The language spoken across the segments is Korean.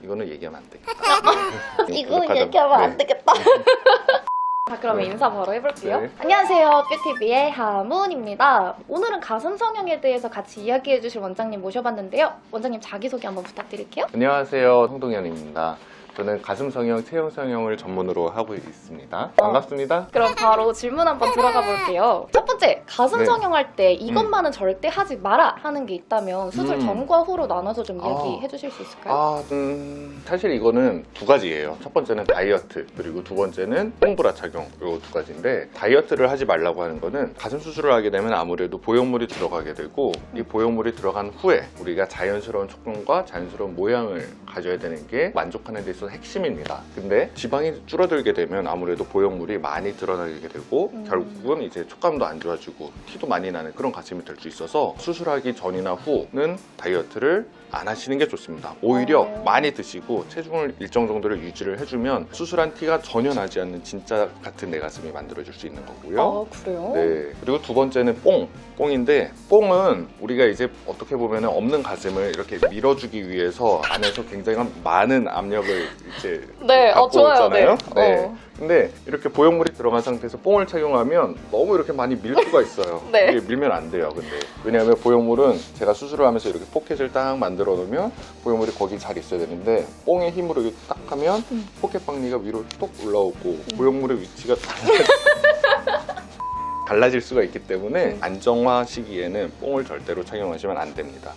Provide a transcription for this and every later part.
이거는 얘기하면 안 되겠다. 이거 그렇게 얘기하면 안 네. 되겠다. 자, 그러면 네. 인사 바로 해볼게요. 네. 안녕하세요, 뷰티비의 하문입니다. 오늘은 가슴 성형에 대해서 같이 이야기해주실 원장님 모셔봤는데요. 원장님 자기소개 한번 부탁드릴게요. 안녕하세요, 성동현입니다. 저는 가슴 성형, 체형 성형을 전문으로 하고 있습니다. 반갑습니다. 그럼 바로 질문 한번 들어가 볼게요. 첫 번째, 가슴 네. 성형할 때 이것만은 절대 하지 마라 하는 게 있다면 수술 전과 후로 나눠서 좀 이야기해 주실 수 있을까요? 사실 이거는 두 가지예요. 첫 번째는 다이어트, 그리고 두 번째는 뽕브라 착용, 이 두 가지인데, 다이어트를 하지 말라고 하는 거는 가슴 수술을 하게 되면 아무래도 보형물이 들어가게 되고, 이 보형물이 들어간 후에 우리가 자연스러운 촉감과 자연스러운 모양을 가져야 되는 게 만족하는 데 있어서 핵심입니다. 근데 지방이 줄어들게 되면 아무래도 보형물이 많이 드러나게 되고 결국은 이제 촉감도 안 좋아지고 티도 많이 나는 그런 가슴이 될 수 있어서 수술하기 전이나 후는 다이어트를 안 하시는 게 좋습니다. 오히려 많이 드시고 체중을 일정 정도를 유지를 해주면 수술한 티가 전혀 나지 않는 진짜 같은 내 가슴이 만들어질 수 있는 거고요. 그래요? 네. 그리고 두 번째는 뽕인데, 뽕은 우리가 이제 어떻게 보면 없는 가슴을 이렇게 밀어주기 위해서 안에서 굉장히 많은 압력을 이제 네, 갖고 좋아요. 있잖아요. 네. 근데 이렇게 보형물이 들어간 상태에서 뽕을 착용하면 너무 이렇게 많이 밀 수가 있어요. 네. 이게 밀면 안 돼요. 근데 왜냐하면 보형물은 제가 수술을 하면서 이렇게 포켓을 딱 만들어 놓으면 보형물이 거기 잘 있어야 되는데, 뽕의 힘으로 이렇게 딱 하면 포켓 박리가 위로 톡 올라오고 보형물의 위치가 달라질 수가 있기 때문에 안정화 시기에는 뽕을 절대로 착용하시면 안 됩니다.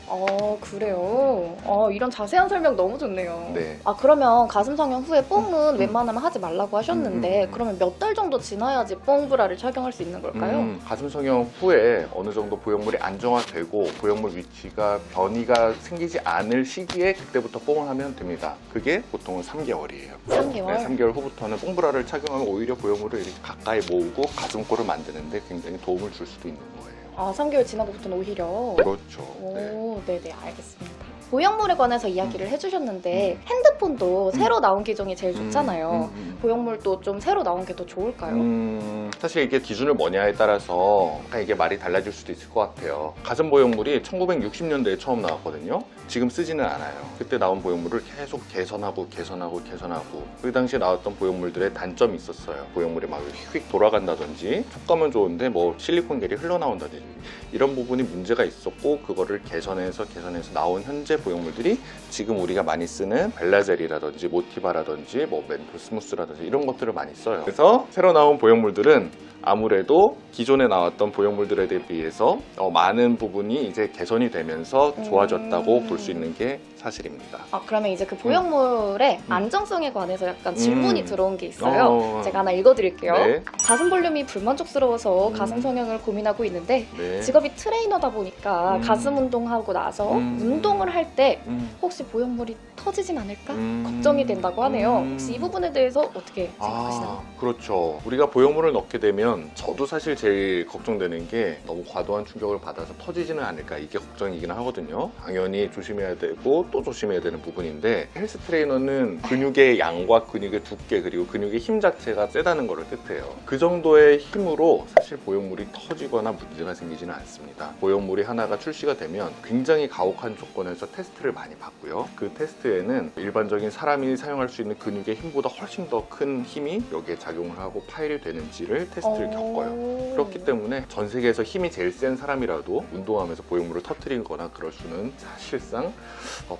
그래요? 이런 자세한 설명 너무 좋네요. 네. 그러면 가슴 성형 후에 뽕은 웬만하면 하지 말라고 하셨는데 그러면 몇 달 정도 지나야지 뽕 브라를 착용할 수 있는 걸까요? 가슴 성형 후에 어느 정도 보형물이 안정화되고 보형물 위치가 변이가 생기지 않을 시기에 그때부터 뽕을 하면 됩니다. 그게 보통은 3개월이에요. 3개월? 네, 3개월 후부터는 뽕 브라를 착용하면 오히려 보형물을 이렇게 가까이 모으고 가슴골을 만드는데 굉장히 도움을 줄 수도 있는 거예요. 3개월 지나고부터는 오히려. 그렇죠. 네네, 알겠습니다. 보형물에 관해서 이야기를 해주셨는데 핸드폰도 새로 나온 기종이 제일 좋잖아요. 보형물도 좀 새로 나온 게 더 좋을까요? 사실 이게 기준을 뭐냐에 따라서 이게 말이 달라질 수도 있을 것 같아요. 가슴 보형물이 1960년대에 처음 나왔거든요. 지금 쓰지는 않아요. 그때 나온 보형물을 계속 개선하고 그 당시에 나왔던 보형물들의 단점이 있었어요. 보형물이 막 휙 돌아간다든지 촉감은 좋은데 뭐 실리콘 겔이 흘러나온다든지 이런 부분이 문제가 있었고, 그거를 개선해서 나온 현재 보형물들이 지금 우리가 많이 쓰는 벨라젤이라든지 모티바라든지 뭐 멘토스무스라든지 이런 것들을 많이 써요. 그래서 새로 나온 보형물들은 아무래도 기존에 나왔던 보형물들에 비해서 많은 부분이 이제 개선이 되면서 좋아졌다고 볼 수 있는 게 사실입니다. 그러면 이제 그 보형물의 안정성에 관해서 약간 질문이 들어온 게 있어요. 제가 하나 읽어드릴게요. 네. 가슴 볼륨이 불만족스러워서 가슴 성형을 고민하고 있는데 네. 직업이 트레이너다 보니까 가슴 운동하고 나서 운동을 할 때 혹시 보형물이 터지진 않을까 걱정이 된다고 하네요. 혹시 이 부분에 대해서 어떻게 생각하시나요? 그렇죠. 우리가 보형물을 넣게 되면 저도 사실 제일 걱정되는 게 너무 과도한 충격을 받아서 터지지는 않을까, 이게 걱정이긴 하거든요. 당연히 조심해야 되고 또 조심해야 되는 부분인데, 헬스 트레이너는 근육의 양과 근육의 두께 그리고 근육의 힘 자체가 세다는 것을 뜻해요. 그 정도의 힘으로 사실 보형물이 터지거나 문제가 생기지는 않습니다. 보형물이 하나가 출시가 되면 굉장히 가혹한 조건에서 테스트를 많이 받고요. 그 테스트에는 일반적인 사람이 사용할 수 있는 근육의 힘보다 훨씬 더 큰 힘이 여기에 작용을 하고 파일이 되는지를 테스트를 겪어요. 그렇기 때문에 전 세계에서 힘이 제일 센 사람이라도 운동하면서 보형물을 터뜨리거나 그럴 수는 사실상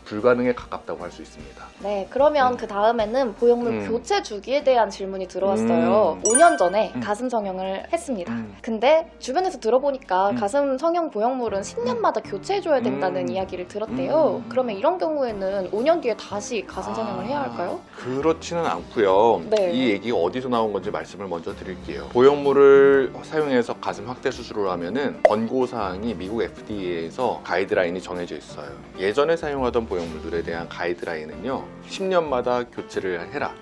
불가능에 가깝다고 할 수 있습니다. 네, 그러면 그 다음에는 보형물 교체 주기에 대한 질문이 들어왔어요. 5년 전에 가슴 성형을 했습니다. 근데 주변에서 들어보니까 가슴 성형 보형물은 10년마다 교체해줘야 된다는 이야기를 들었대요. 그러면 이런 경우에는 5년 뒤에 다시 가슴 성형을 해야 할까요? 그렇지는 않고요. 네. 이 얘기가 어디서 나온 건지 말씀을 먼저 드릴게요. 보형물을 사용해서 가슴 확대 수술을 하면은 권고사항이 미국 FDA에서 가이드라인이 정해져 있어요. 예전에 사용하던 보형물들에 대한 가이드라인은요, 10년마다 교체를 해라,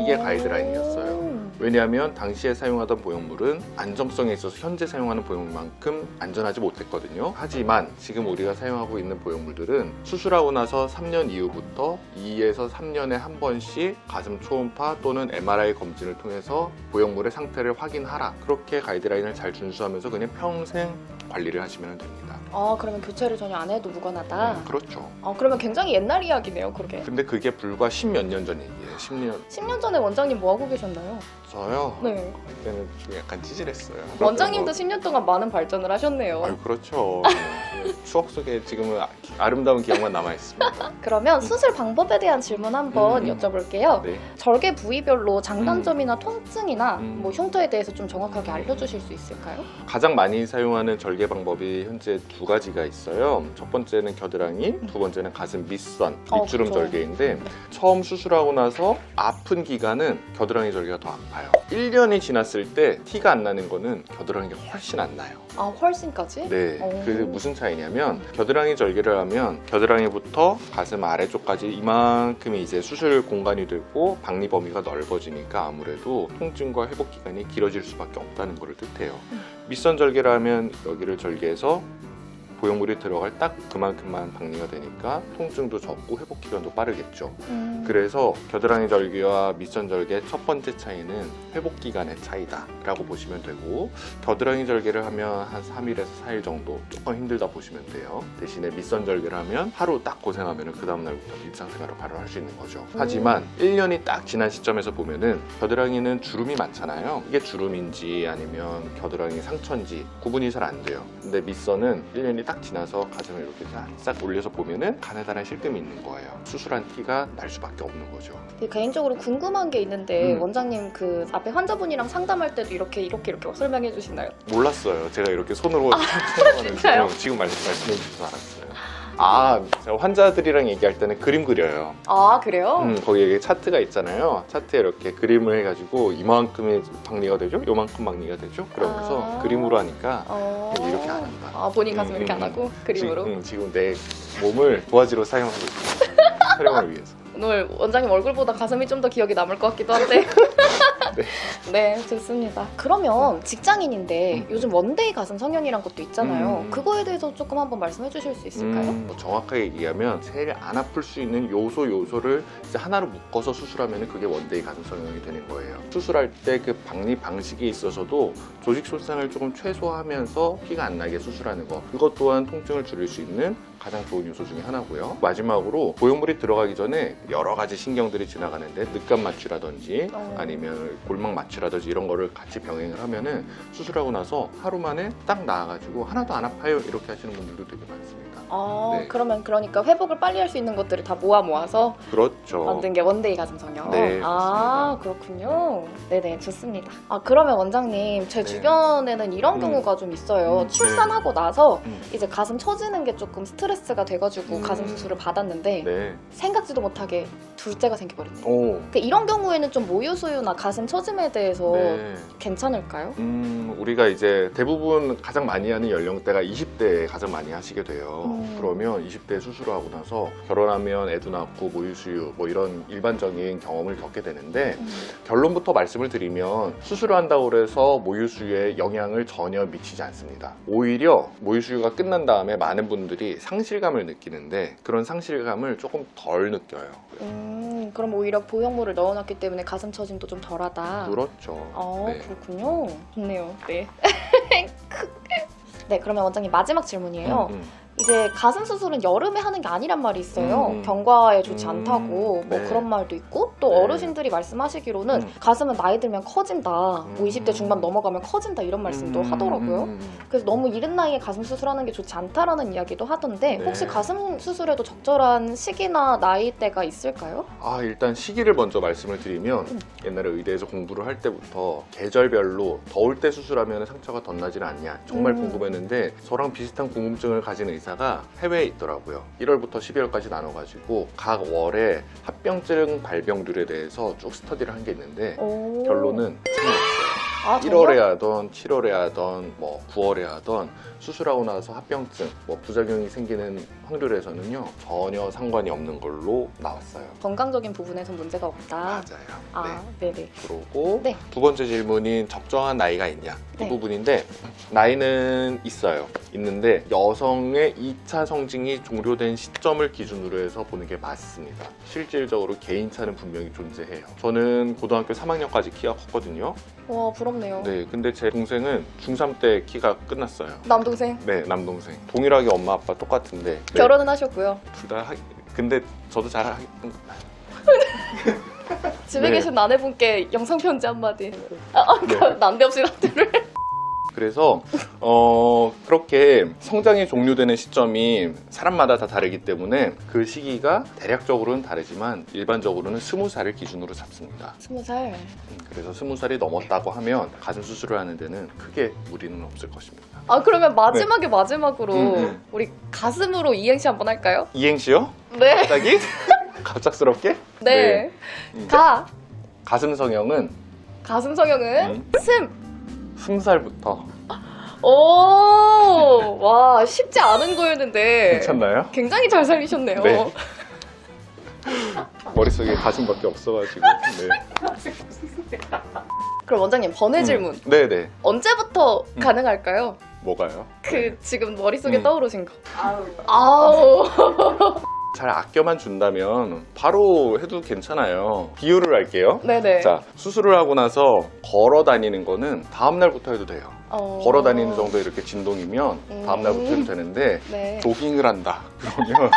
이게 가이드라인이었어요. 왜냐하면 당시에 사용하던 보형물은 안정성에 있어서 현재 사용하는 보형물만큼 안전하지 못했거든요. 하지만 지금 우리가 사용하고 있는 보형물들은 수술하고 나서 3년 이후부터 2에서 3년에 한 번씩 가슴 초음파 또는 MRI 검진을 통해서 보형물의 상태를 확인하라, 그렇게 가이드라인을 잘 준수하면서 그냥 평생 관리를 하시면 됩니다. 아, 그러면 교체를 전혀 안 해도 무관하다? 그렇죠. 그러면 굉장히 옛날 이야기네요, 그게. 근데 그게 불과 10몇 년 전 얘기예요. 10년 전에 원장님 뭐 하고 계셨나요? 저요? 네. 그때는 좀 약간 찌질했어요. 원장님도 10년 동안 많은 발전을 하셨네요. 아유, 그렇죠. 추억 속에 지금은 아름다운 기억만 남아있습니다. 그러면 수술 방법에 대한 질문 한번 여쭤볼게요. 네. 절개 부위별로 장단점이나 통증이나 음. 흉터에 대해서 좀 정확하게 알려주실 수 있을까요? 가장 많이 사용하는 절개 방법이 현재 두 가지가 있어요. 첫 번째는 겨드랑이, 두 번째는 가슴 밑선, 밑주름 그쵸. 절개인데 처음 수술하고 나서 아픈 기간은 겨드랑이 절개가 더 아파요. 1년이 지났을 때 티가 안 나는 거는 겨드랑이가 훨씬 안 나요. 훨씬까지? 네, 오. 그 무슨 차이냐면 겨드랑이 절개를 하면 겨드랑이부터 가슴 아래쪽까지 이만큼이 이제 수술 공간이 되고 박리 범위가 넓어지니까 아무래도 통증과 회복 기간이 길어질 수밖에 없다는 것을 뜻해요. 밑선 절개를 하면 여기를 절개해서 보형물이 들어갈 딱 그만큼만 박리가 되니까 통증도 적고 회복 기간도 빠르겠죠. 그래서 겨드랑이 절개와 밑선 절개의 첫 번째 차이는 회복 기간의 차이다 라고 보시면 되고, 겨드랑이 절개를 하면 한 3일에서 4일 정도 조금 힘들다 보시면 돼요. 대신에 밑선 절개를 하면 하루 딱 고생하면 그 다음날부터 일상생활을 바로 할 수 있는 거죠. 하지만 1년이 딱 지난 시점에서 보면은 겨드랑이는 주름이 많잖아요. 이게 주름인지 아니면 겨드랑이 상처인지 구분이 잘 안 돼요. 근데 밑선은 1년이 딱 지나서 가슴을 이렇게 싹 올려서 보면은 가느다란 실금이 있는 거예요. 수술한 티가 날 수밖에 없는 거죠. 개인적으로 궁금한 게 있는데 원장님 그 앞에 환자분이랑 상담할 때도 이렇게 설명해 주시나요? 몰랐어요. 제가 이렇게 손으로 진짜요? 촬영하는 지금 말씀해 주셔서 알았어요. 제가 환자들이랑 얘기할 때는 그림 그려요. 그래요? 거기에 차트가 있잖아요. 차트에 이렇게 그림을 해가지고 이만큼의 박리가 되죠? 요만큼 박리가 되죠? 그러면서 그림으로 하니까 이렇게 안 한다. 본인 가슴 이렇게 안 하고 그림으로? 지금 내 몸을 도화지로 사용하고 있어요. 촬영을 위해서. 오늘 원장님 얼굴보다 가슴이 좀 더 기억에 남을 것 같기도 한데. 네, 좋습니다. 그러면 직장인인데 요즘 원데이 가슴 성형이란 것도 있잖아요. 그거에 대해서 조금 한번 말씀해 주실 수 있을까요? 정확하게 얘기하면 제일 안 아플 수 있는 요소를 이제 하나로 묶어서 수술하면 그게 원데이 가슴 성형이 되는 거예요. 수술할 때 그 박리 방식에 있어서도 조직 손상을 조금 최소화하면서 피가 안 나게 수술하는 거, 그것 또한 통증을 줄일 수 있는 가장 좋은 요소 중에 하나고요. 마지막으로 보형물이 들어가기 전에 여러 가지 신경들이 지나가는데 늑간 마취라든지 아니면 골막 마취라든지 이런 거를 같이 병행을 하면은 수술하고 나서 하루 만에 딱 나아가지고 하나도 안 아파요 이렇게 하시는 분들도 되게 많습니다. 네. 그러면 그러니까 회복을 빨리 할 수 있는 것들을 다 모아서 그렇죠. 만든 게 원데이 가슴 성형. 네, 그렇군요. 네네, 좋습니다. 그러면 원장님, 제 주변에는 이런 경우가 좀 있어요. 출산하고 나서 이제 가슴 처지는 게 조금 스트레스가 돼가지고 가슴 수술을 받았는데 생각지도 못하게 둘째가 생겨버렸네요. 그러니까 이런 경우에는 좀 모유수유나 가슴 처짐에 대해서 괜찮을까요? 우리가 이제 대부분 가장 많이 하는 연령대가 20대에 가장 많이 하시게 돼요. 그러면 20대에 수술을 하고 나서 결혼하면 애도 낳고 모유수유 뭐 이런 일반적인 경험을 겪게 되는데 결론부터 말씀을 드리면 수술을 한다고 해서 모유수유에 영향을 전혀 미치지 않습니다. 오히려 모유수유가 끝난 다음에 많은 분들이 상실감을 느끼는데 그런 상실감을 조금 덜 느껴요. 그럼 오히려 보형물을 넣어놨기 때문에 가슴 처짐도 좀 덜하다. 그렇죠. 네. 그렇군요. 좋네요. 네. 네, 그러면 원장님 마지막 질문이에요. 이제 가슴 수술은 여름에 하는 게 아니란 말이 있어요. 경과에 좋지 않다고 뭐 그런 말도 있고 또 어르신들이 말씀하시기로는 가슴은 나이 들면 커진다, 뭐 20대 중반 넘어가면 커진다 이런 말씀도 하더라고요. 그래서 너무 이른 나이에 가슴 수술하는 게 좋지 않다라는 이야기도 하던데 혹시 가슴 수술에도 적절한 시기나 나이대가 있을까요? 일단 시기를 먼저 말씀을 드리면 옛날에 의대에서 공부를 할 때부터 계절별로 더울 때 수술하면 상처가 덧나지는 않냐 정말 궁금했는데 저랑 비슷한 궁금증을 가진 의사가 해외에 있더라고요. 1월부터 12월까지 나눠가지고 각 월에 합병증 발병률에 대해서 쭉 스터디를 한 게 있는데 결론은 틀렸어요. 1월에 하던 7월에 하던 뭐 9월에 하던 수술하고 나서 합병증, 뭐 부작용이 생기는 확률에서는요 전혀 상관이 없는 걸로 나왔어요. 건강적인 부분에서 문제가 없다. 맞아요. 네네. 그러고 두 번째 질문인 적정한 나이가 있냐? 네. 부분인데 나이는 있는데 여성의 2차 성징이 종료된 시점을 기준으로 해서 보는 게 맞습니다. 실질적으로 개인차는 분명히 존재해요. 저는 고등학교 3학년까지 키가 컸거든요. 와, 부럽네요. 네, 근데 제 동생은 중3 때 키가 끝났어요. 남동생 네, 남동생. 동일하게 엄마 아빠 똑같은데 네, 결혼은 하셨고요. 둘 다 근데 저도 집에 네. 계신 아내분께 영상 편지 한마디. 네. 난데없이 나한테를. 그래서 그렇게 성장이 종료되는 시점이 사람마다 다 다르기 때문에 그 시기가 대략적으로는 다르지만 일반적으로는 20살을 기준으로 잡습니다. 20살. 그래서 20살이 넘었다고 하면 가슴 수술을 하는 데는 크게 무리는 없을 것입니다. 아, 그러면 마지막으로 음. 우리 가슴으로 이행시 한번 할까요? 이행시요? 네. 갑자기? 갑작스럽게? 네. 음. 가슴 성형은 음. 20살부터 오, 와, 쉽지 않은 거였는데 괜찮나요? 굉장히 잘 살리셨네요. 네. 머릿속에 가슴밖에 없어가지고 네. 그럼 원장님, 번외 질문. 네네. 언제부터 가능할까요? 뭐가요? 지금 머릿속에 떠오르신 거. 아우. 아우. 잘 아껴만 준다면 바로 해도 괜찮아요. 비유를 할게요. 네네. 자, 수술을 하고 나서 걸어 다니는 거는 다음날부터 해도 돼요. 걸어 다니는 정도 이렇게 진동이면 다음날부터 해도 되는데 네. 조깅을 한다 그러면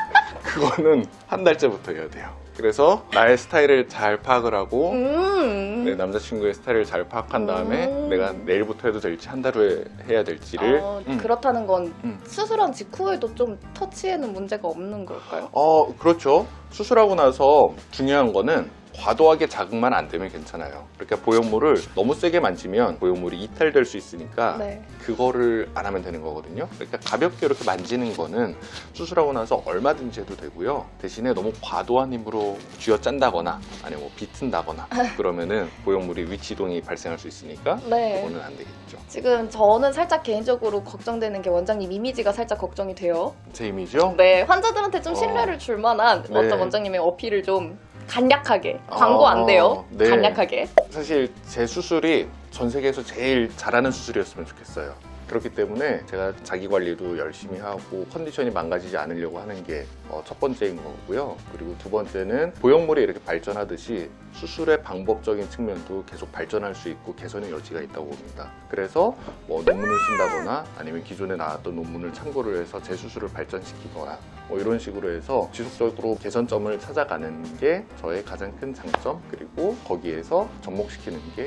그거는 한 달째부터 해야 돼요. 그래서 나의 스타일을 잘 파악을 하고 내 남자친구의 스타일을 잘 파악한 다음에 내가 내일부터 해도 될지 한 달 후에 해야 될지를 그렇다는 건 음. 수술한 직후에도 좀 터치에는 문제가 없는 걸까요? 그렇죠. 수술하고 나서 중요한 거는 과도하게 자극만 안 되면 괜찮아요. 그러니까 보형물을 너무 세게 만지면 보형물이 이탈될 수 있으니까 네. 그거를 안 하면 되는 거거든요. 그러니까 가볍게 이렇게 만지는 거는 수술하고 나서 얼마든지 해도 되고요. 대신에 너무 과도한 힘으로 쥐어짠다거나 아니면 뭐 비튼다거나 그러면은 보형물이 위치 이동이 발생할 수 있으니까 네. 그거는 안 되겠죠. 지금 저는 살짝 개인적으로 걱정되는 게 원장님 이미지가 살짝 걱정이 돼요. 제 이미지요? 네, 환자들한테 좀 신뢰를 줄 만한 네. 어떤 원장님의 어필을 좀 간략하게. 광고 안 돼요. 네. 간략하게. 사실 제 수술이 전 세계에서 제일 잘하는 수술이었으면 좋겠어요. 그렇기 때문에 제가 자기 관리도 열심히 하고 컨디션이 망가지지 않으려고 하는 게 첫 번째인 거고요. 그리고 두 번째는 보형물이 이렇게 발전하듯이 수술의 방법적인 측면도 계속 발전할 수 있고 개선의 여지가 있다고 봅니다. 그래서 뭐 논문을 쓴다거나 아니면 기존에 나왔던 논문을 참고를 해서 제 수술을 발전시키거나 뭐 이런 식으로 해서 지속적으로 개선점을 찾아가는 게 저의 가장 큰 장점, 그리고 거기에서 접목시키는 게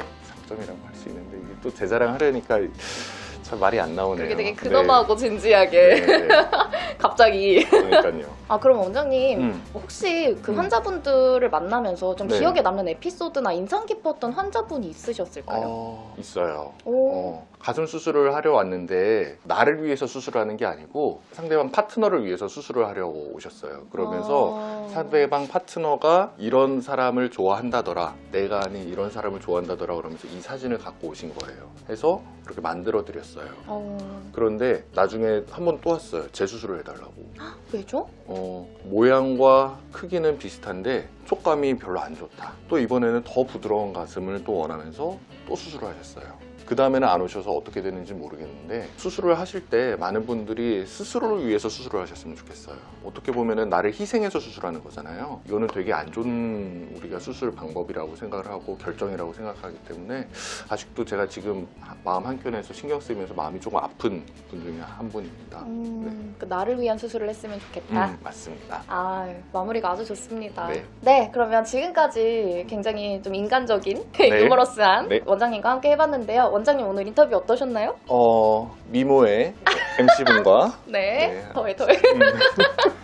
장점이라고 할 수 있는데 이게 또 제 자랑하려니까 참 말이 안 나오네요. 그게 되게 근엄하고 진지하게 네. 갑자기. 그러니까요. 그럼 원장님 혹시 그 음. 환자분들을 만나면서 좀 네. 기억에 남는 에피소드나 인상 깊었던 환자분이 있으셨을까요? 있어요. 오. 가슴 수술을 하려 왔는데 나를 위해서 수술하는 게 아니고 상대방 파트너를 위해서 수술을 하려고 오셨어요. 그러면서 상대방 파트너가 이런 사람을 좋아한다더라, 내가 아닌 이런 사람을 좋아한다더라 그러면서 이 사진을 갖고 오신 거예요. 해서 그렇게 만들어 드렸어요. 그런데 나중에 한 번 또 왔어요. 재수술을 해달라고. 왜죠? 모양과 크기는 비슷한데 촉감이 별로 안 좋다. 또 이번에는 더 부드러운 가슴을 또 원하면서 또 수술을 하셨어요. 그 다음에는 안 오셔서 어떻게 되는지 모르겠는데 수술을 하실 때 많은 분들이 스스로를 위해서 수술을 하셨으면 좋겠어요. 어떻게 보면은 나를 희생해서 수술하는 거잖아요. 이거는 되게 안 좋은 우리가 수술 방법이라고 생각을 하고 결정이라고 생각하기 때문에 아직도 제가 지금 마음 한켠에서 신경 쓰이면서 마음이 조금 아픈 분 중에 한 분입니다. 그 나를 위한 수술을 했으면 좋겠다. 맞습니다. 마무리가 아주 좋습니다. 네. 그러면 지금까지 굉장히 좀 인간적인 네. 유머러스한 네. 원장님과 함께 해봤는데요. 원장님 오늘 인터뷰 어떠셨나요? 미모의 MC분과 네. 네. 더해.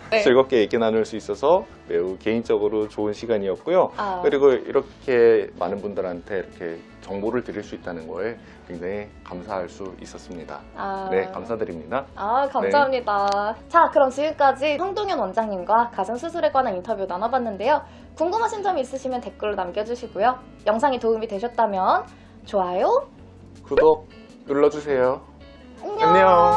네. 즐겁게 얘기 나눌 수 있어서 매우 개인적으로 좋은 시간이었고요. 그리고 이렇게 많은 분들한테 이렇게 정보를 드릴 수 있다는 거에 굉장히 감사할 수 있었습니다. 네, 감사드립니다. 감사합니다. 자, 그럼 지금까지 황동현 원장님과 가슴 수술에 관한 인터뷰 나눠봤는데요. 궁금하신 점이 있으시면 댓글로 남겨주시고요. 영상이 도움이 되셨다면 좋아요, 구독 눌러주세요. 안녕. 안녕.